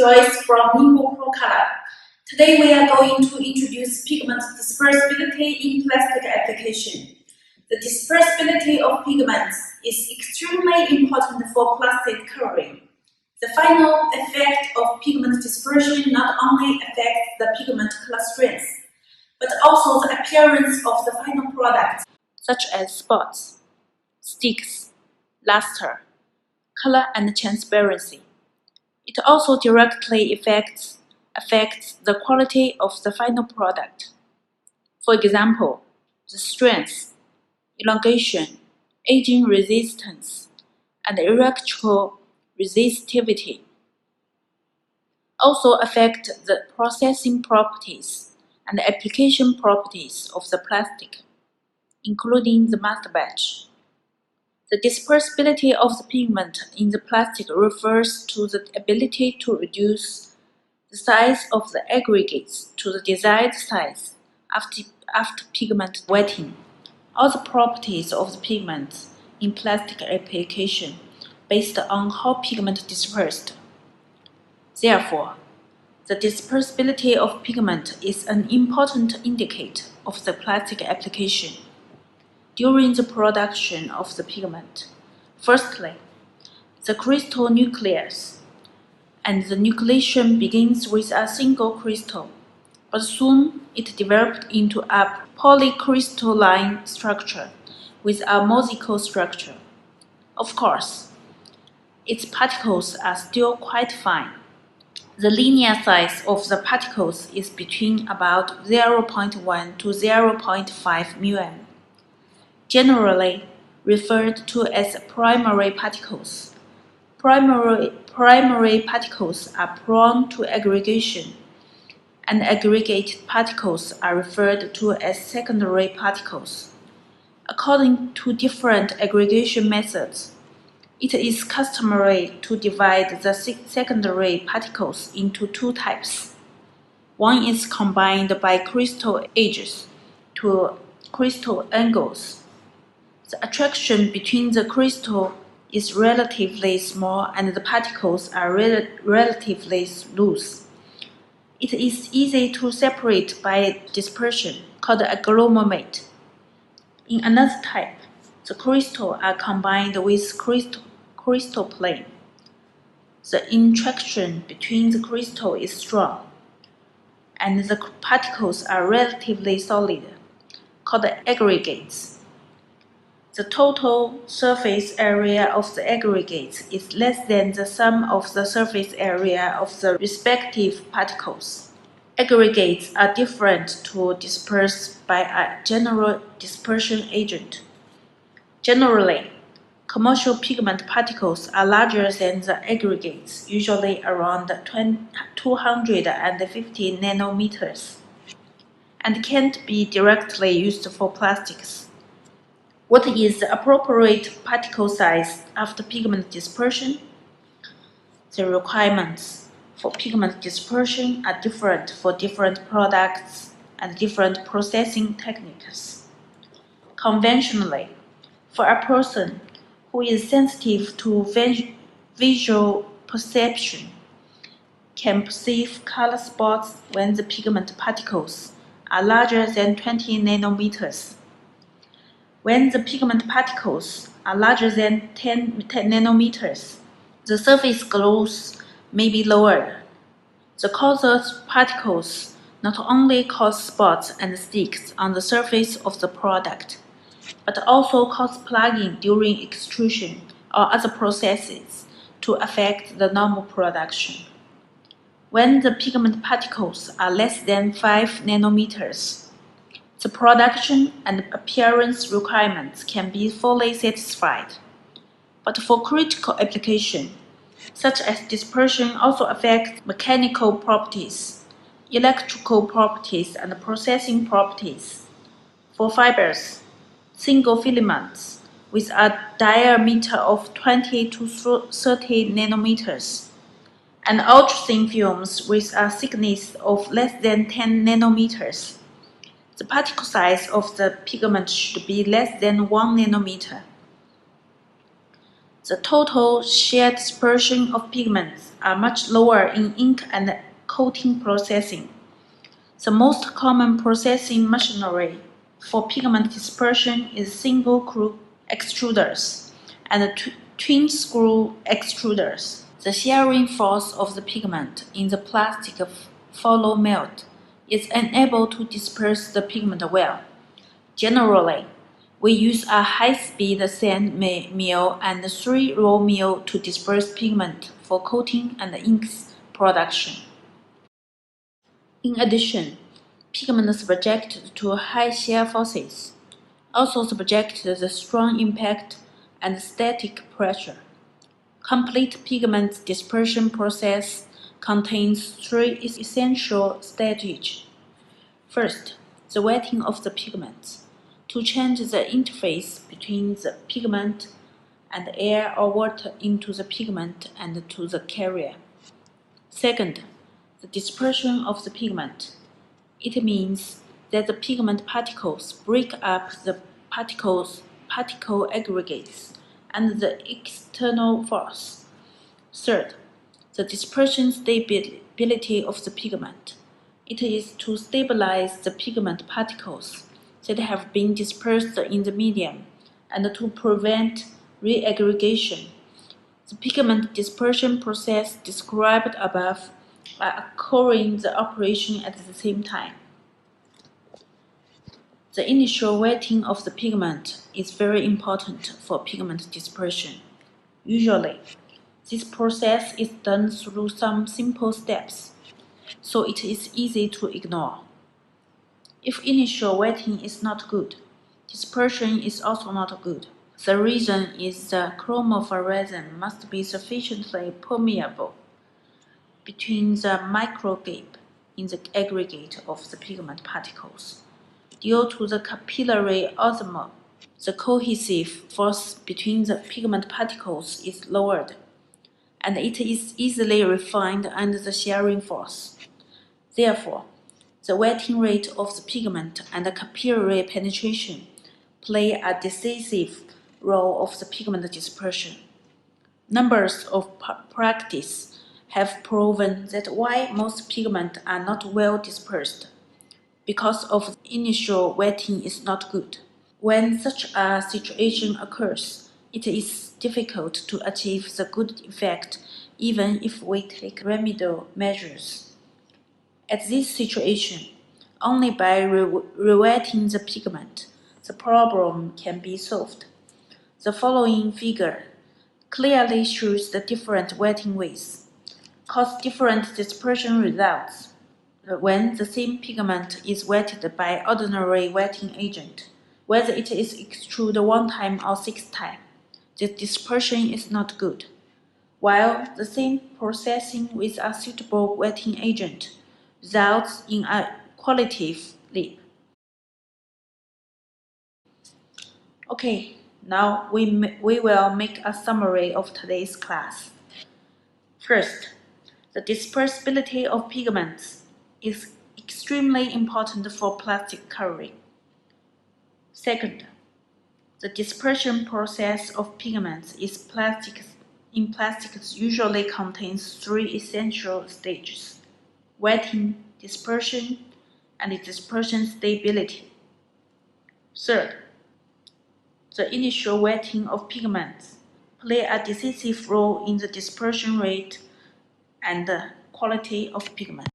Joyce from NINGBO PROCOLOR. Today we are going to introduce pigment dispersibility in plastic application. The dispersibility of pigments is extremely important for plastic coloring. The final effect of pigment dispersion not only affects the pigment color strength, but also the appearance of the final product, such as spots, sticks, luster, color and transparency. It also directly affects the quality of the final product. For example, the strength, elongation, aging resistance, and electrical resistivity also affect the processing properties and application properties of the plastic, including the master batch. The dispersibility of the pigment in the plastic refers to the ability to reduce the size of the aggregates to the desired size after pigment wetting. All the properties of the pigments in plastic application based on how pigment dispersed. Therefore, the dispersibility of pigment is an important indicator of the plastic application. During the production of the pigment, firstly, the crystal nucleus and the nucleation begins with a single crystal, but soon it developed into a polycrystalline structure with a mosaical structure. Of course, its particles are still quite fine. The linear size of the particles is between about 0.1 to 0.5 μm. Generally referred to as primary particles. Primary particles are prone to aggregation, and aggregated particles are referred to as secondary particles. According to different aggregation methods, it is customary to divide the secondary particles into two types. One is combined by crystal edges to crystal angles. The attraction between the crystal is relatively small and the particles are relatively loose. It is easy to separate by dispersion, called agglomerate. In another type, the crystals are combined with crystal plane. The interaction between the crystal is strong, and the particles are relatively solid, called aggregates. The total surface area of the aggregates is less than the sum of the surface area of the respective particles. Aggregates are different to disperse by a general dispersion agent. Generally, commercial pigment particles are larger than the aggregates, usually around 250 nanometers, and can't be directly used for plastics. What is the appropriate particle size after pigment dispersion? The requirements for pigment dispersion are different for different products and different processing techniques. Conventionally, for a person who is sensitive to visual perception, can perceive color spots when the pigment particles are larger than 20 nanometers. When the pigment particles are larger than 10 nanometers, the surface gloss may be lowered. The coarser particles not only cause spots and sticks on the surface of the product, but also cause plugging during extrusion or other processes to affect the normal production. When the pigment particles are less than 5 nanometers, the production and appearance requirements can be fully satisfied. But for critical application, such as dispersion, also affects mechanical properties, electrical properties, and processing properties. For fibers, single filaments with a diameter of 20 to 30 nanometers, and ultra-thin films with a thickness of less than 10 nanometers, the particle size of the pigment should be less than 1 nanometer. The total shear dispersion of pigments are much lower in ink and coating processing. The most common processing machinery for pigment dispersion is single-screw extruders and twin-screw extruders. The shearing force of the pigment in the plastic follow melt is unable to disperse the pigment well. Generally, we use a high-speed sand mill and 3-roll mill to disperse pigment for coating and inks production. In addition, pigment subjected to high shear forces, also subject to the strong impact and static pressure. Complete pigment dispersion process contains 3 essential stages. First, the wetting of the pigments, to change the interface between the pigment and air or water into the pigment and to the carrier. Second, the dispersion of the pigment. It means that the pigment particles break up the particle aggregates and the external force. Third, the dispersion stability of the pigment. It is to stabilize the pigment particles that have been dispersed in the medium and to prevent reaggregation. The pigment dispersion process described above are occurring the operation at the same time. The initial wetting of the pigment is very important for pigment dispersion. Usually, this process is done through some simple steps, so it is easy to ignore. If initial wetting is not good, dispersion is also not good. The reason is the chromophorescence must be sufficiently permeable between the microgap in the aggregate of the pigment particles. Due to the capillary osmosis, the cohesive force between the pigment particles is lowered, and it is easily refined under the shearing force. Therefore, the wetting rate of the pigment and the capillary penetration play a decisive role of the pigment dispersion. Numbers of practices have proven that why most pigments are not well dispersed, because of the initial wetting is not good. When such a situation occurs, it is difficult to achieve the good effect even if we take remedial measures. At this situation, only by re-wetting the pigment, the problem can be solved. The following figure clearly shows the different wetting ways, cause different dispersion results. When the same pigment is wetted by ordinary wetting agent, whether it is extruded 1 time or 6 times, the dispersion is not good, while the same processing with a suitable wetting agent results in a qualitative leap. Okay, now we will make a summary of today's class. First, the dispersibility of pigments is extremely important for plastic coloring. Second, the dispersion process of pigments in plastics usually contains 3 essential stages: wetting, dispersion, and dispersion stability. Third, the initial wetting of pigments play a decisive role in the dispersion rate and the quality of pigment.